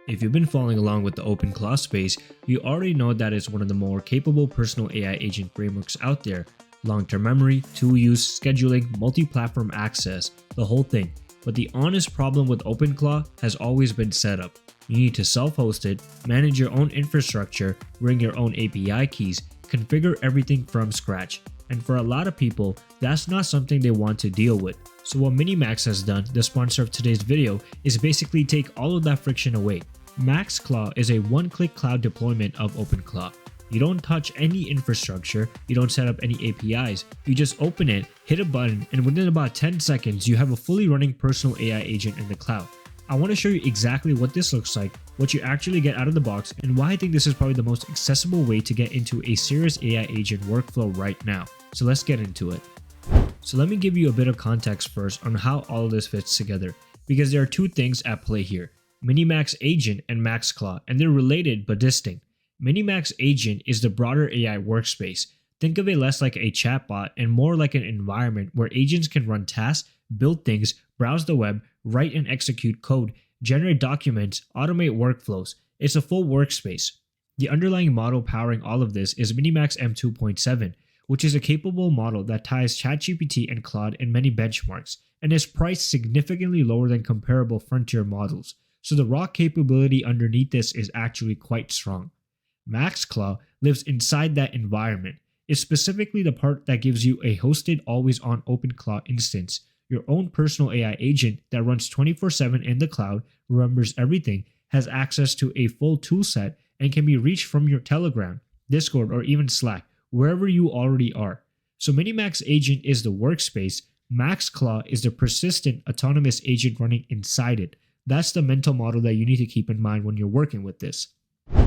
If you've been following along with the OpenClaw space, you already know that it's one of the more capable personal AI agent frameworks out there. Long-term memory, tool use, scheduling, multi-platform access, the whole thing. But the honest problem with OpenClaw has always been setup. You need to self-host it, manage your own infrastructure, bring your own API keys, configure everything from scratch. And for a lot of people, that's not something they want to deal with. So what MiniMax has done, the sponsor of today's video, is basically take all of that friction away. MaxClaw is a one-click cloud deployment of OpenClaw. You don't touch any infrastructure, you don't set up any APIs, you just open it, hit a button, and within about 10 seconds, you have a fully running personal AI agent in the cloud. I want to show you exactly what this looks like, what you actually get out of the box, and why I think this is probably the most accessible way to get into a serious AI agent workflow right now. So let's get into it. So let me give you a bit of context first on how all of this fits together, because there are two things at play here. MiniMax Agent and MaxClaw, and they're related but distinct. MiniMax Agent is the broader AI workspace. Think of it less like a chatbot and more like an environment where agents can run tasks, build things, browse the web, write and execute code, generate documents, automate workflows. It's a full workspace. The underlying model powering all of this is MiniMax M2.7, which is a capable model that ties ChatGPT and Claude in many benchmarks, and is priced significantly lower than comparable frontier models. So the raw capability underneath this is actually quite strong. MaxClaw lives inside that environment. It's specifically the part that gives you a hosted always-on OpenClaw instance, your own personal AI agent that runs 24/7 in the cloud, remembers everything, has access to a full toolset, and can be reached from your Telegram, Discord, or even Slack, wherever you already are. So MiniMax Agent is the workspace, MaxClaw is the persistent autonomous agent running inside it. That's the mental model that you need to keep in mind when you're working with this.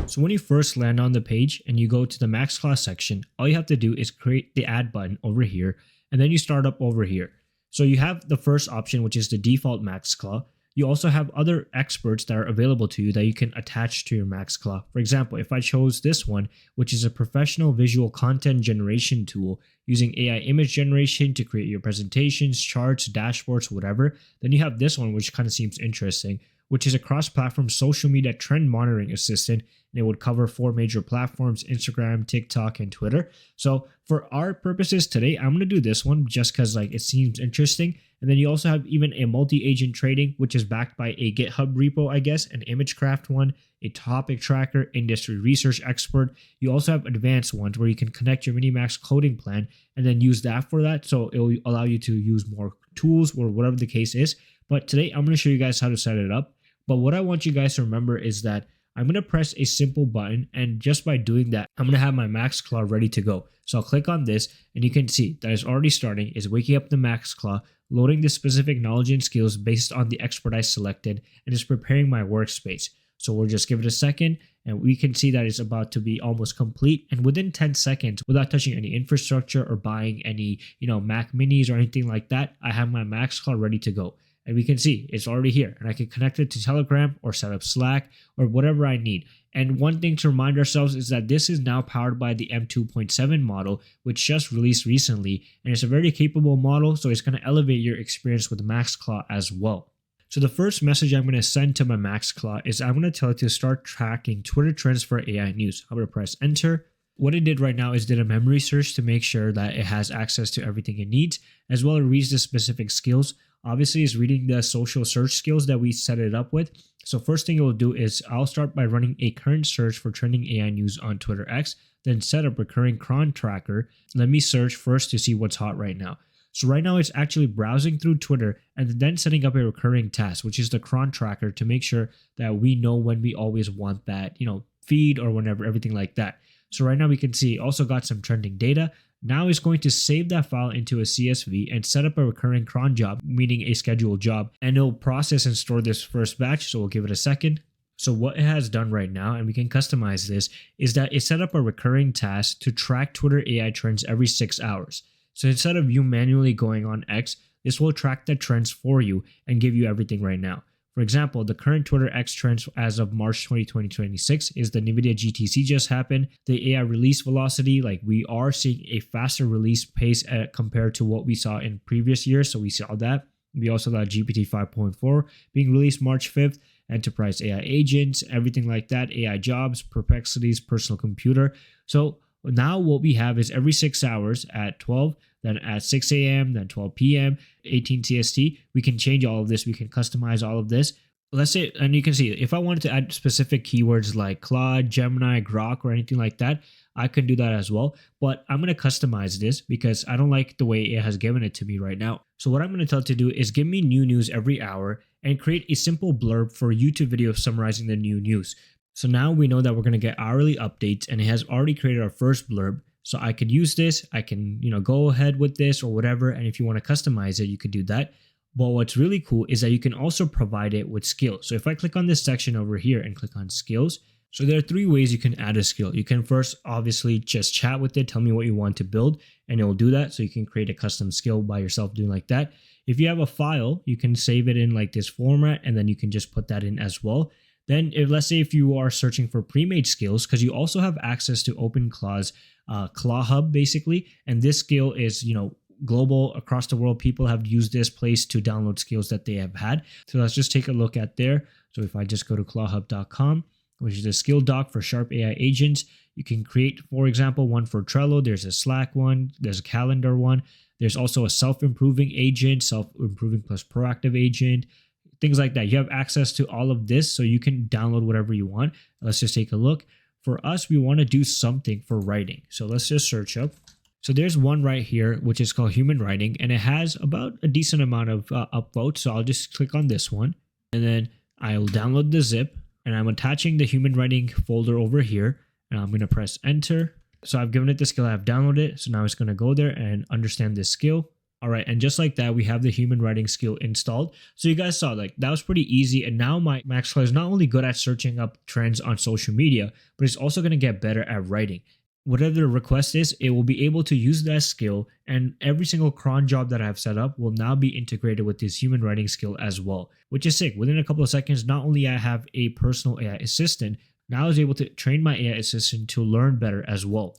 So when you first land on the page and you go to the MaxClaw section, all you have to do is create the add button over here, and then you start up over here. So you have the first option, which is the default MaxClaw. You also have other experts that are available to you that you can attach to your MaxClaw. For example, if I chose this one, which is a professional visual content generation tool using AI image generation to create your presentations, charts, dashboards, whatever, then you have this one, which kind of seems interesting, which is a cross-platform social media trend monitoring assistant, and it would cover 4 major platforms: Instagram, TikTok, and Twitter. So for our purposes today, I'm going to do this one just because it seems interesting. And then you also have even a multi-agent trading, which is backed by a GitHub repo, I guess, an ImageCraft one, a topic tracker, industry research expert. You also have advanced ones where you can connect your MiniMax coding plan and then use that for that. So it will allow you to use more tools or whatever the case is. But today I'm going to show you guys how to set it up. But what I want you guys to remember is that I'm going to press a simple button, and just by doing that, I'm going to have my MaxClaw ready to go. So I'll click on this, and you can see that it's already starting. It's waking up the MaxClaw, loading the specific knowledge and skills based on the expert I selected, and it's preparing my workspace. So we'll just give it a second, and we can see that it's about to be almost complete. And within 10 seconds, without touching any infrastructure or buying any, Mac minis or anything like that, I have my MaxClaw ready to go. And we can see it's already here, and I can connect it to Telegram or set up Slack or whatever I need. And one thing to remind ourselves is that this is now powered by the M2.7 model, which just released recently, and it's a very capable model, so it's going to elevate your experience with MaxClaw as well. So the first message I'm going to send to my MaxClaw is I'm going to tell it to start tracking Twitter trends for AI news. I'm going to press enter. What it did right now is did a memory search to make sure that it has access to everything it needs, as well as reads the specific skills. Obviously, it's reading the social search skills that we set it up with. So first thing it will do is I'll start by running a current search for trending AI news on Twitter X, then set up recurring cron tracker. Let me search first to see what's hot right now. So right now it's actually browsing through Twitter and then setting up a recurring task, which is the cron tracker, to make sure that we know when we always want that, feed or whenever, everything like that. So right now we can see also got some trending data. Now it's going to save that file into a CSV and set up a recurring cron job, meaning a scheduled job, and it'll process and store this first batch. So we'll give it a second. So what it has done right now, and we can customize this, is that it set up a recurring task to track Twitter AI trends every 6 hours. So instead of you manually going on X, this will track the trends for you and give you everything right now. For example, the current Twitter X trends as of March 20, 2026 is the NVIDIA GTC just happened. The AI release velocity, we are seeing a faster release pace compared to what we saw in previous years. So we saw that. We also got GPT 5.4 being released March 5th. enterprise AI agents, everything like that, AI jobs, perplexities, personal computer. So now what we have is every 6 hours at 12, then at 6 a.m., then 12 p.m., 18 CST, we can change all of this. We can customize all of this. Let's say, and you can see if I wanted to add specific keywords like Claude, Gemini, Grok, or anything like that, I could do that as well. But I'm going to customize this because I don't like the way it has given it to me right now. So what I'm going to tell it to do is give me new news every hour and create a simple blurb for a YouTube video summarizing the new news. So now we know that we're going to get hourly updates, and it has already created our first blurb. So I could use this. I can, go ahead with this or whatever. And if you want to customize it, you could do that. But what's really cool is that you can also provide it with skills. So if I click on this section over here and click on skills, so there are 3 ways you can add a skill. You can first obviously just chat with it, tell me what you want to build, and it will do that. So you can create a custom skill by yourself doing like that. If you have a file, you can save it in like this format, and then you can just put that in as well. Then let's say if you are searching for pre-made skills, because you also have access to OpenClaw's Claw Hub basically, and this skill is, global across the world. People have used this place to download skills that they have had. So let's just take a look at there. So if I just go to clawhub.com, which is a skill doc for Sharp AI agents, you can create, for example, one for Trello. There's a Slack one. There's a calendar one. There's also a self-improving agent, self-improving plus proactive agent, things like that. You have access to all of this, so you can download whatever you want. Let's just take a look. For us, we want to do something for writing. So let's just search up. So there's one right here, which is called human writing, and it has about a decent amount of upvotes. So I'll just click on this one, and then I'll download the zip, and I'm attaching the human writing folder over here, and I'm going to press enter. So I've given it the skill, I've downloaded it. So now it's going to go there and understand this skill. All right, and just like that, we have the human writing skill installed. So you guys saw, like, that was pretty easy. And now my MaxClaw is not only good at searching up trends on social media, but it's also going to get better at writing. Whatever the request is, it will be able to use that skill, and every single cron job that I've set up will now be integrated with this human writing skill as well, which is sick. Within a couple of seconds, not only I have a personal AI assistant, now I was able to train my AI assistant to learn better as well.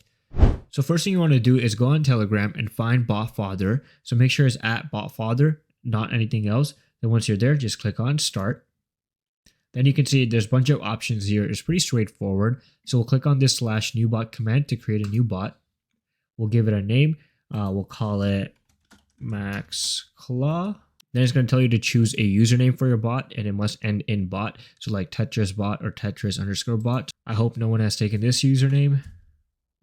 So first thing you want to do is go on Telegram and find BotFather. So make sure it's at BotFather, not anything else. Then once you're there, just click on start. Then you can see there's a bunch of options here. It's pretty straightforward. So we'll click on this /new bot command to create a new bot. We'll give it a name. We'll call it MaxClaw. Then it's going to tell you to choose a username for your bot, and it must end in bot. So like Tetris bot or Tetris_bot. I hope no one has taken this username.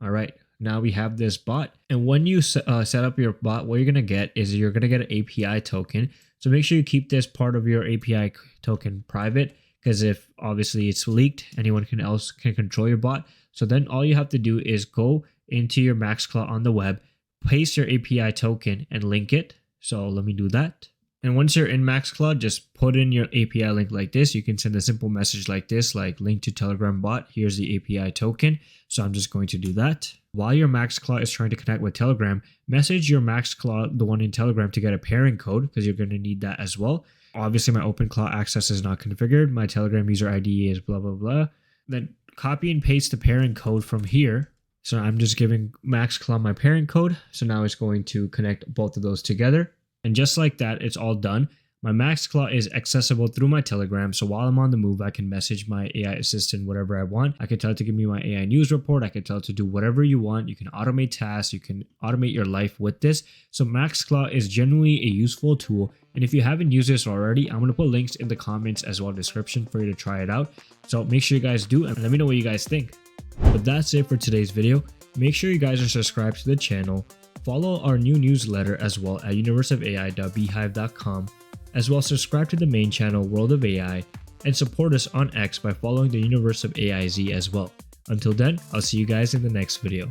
All right. Now we have this bot. And when you set up your bot, what you're going to get is you're going to get an API token. So make sure you keep this part of your API token private, because if obviously it's leaked, anyone else can control your bot. So then all you have to do is go into your MaxClaw on the web, paste your API token and link it. So let me do that. And once you're in MaxClaw, just put in your API link like this. You can send a simple message like this, like link to Telegram bot. Here's the API token. So I'm just going to do that. While your MaxClaw is trying to connect with Telegram, message your MaxClaw, the one in Telegram, to get a pairing code, because you're going to need that as well. Obviously, my OpenClaw access is not configured. My Telegram user ID is blah, blah, blah. Then copy and paste the pairing code from here. So I'm just giving MaxClaw my pairing code. So now it's going to connect both of those together. And just like that, it's all done. My MaxClaw is accessible through my Telegram. So while I'm on the move, I can message my AI assistant whatever I want. I can tell it to give me my AI news report. I can tell it to do whatever you want. You can automate tasks. You can automate your life with this. So MaxClaw is genuinely a useful tool. And if you haven't used this already, I'm going to put links in the comments as well as description for you to try it out. So make sure you guys do, and let me know what you guys think. But that's it for today's video. Make sure you guys are subscribed to the channel. Follow our new newsletter as well at universeofai.beehive.com. As well, subscribe to the main channel World of AI, and support us on X by following the Universe of AIZ as well. Until then, I'll see you guys in the next video.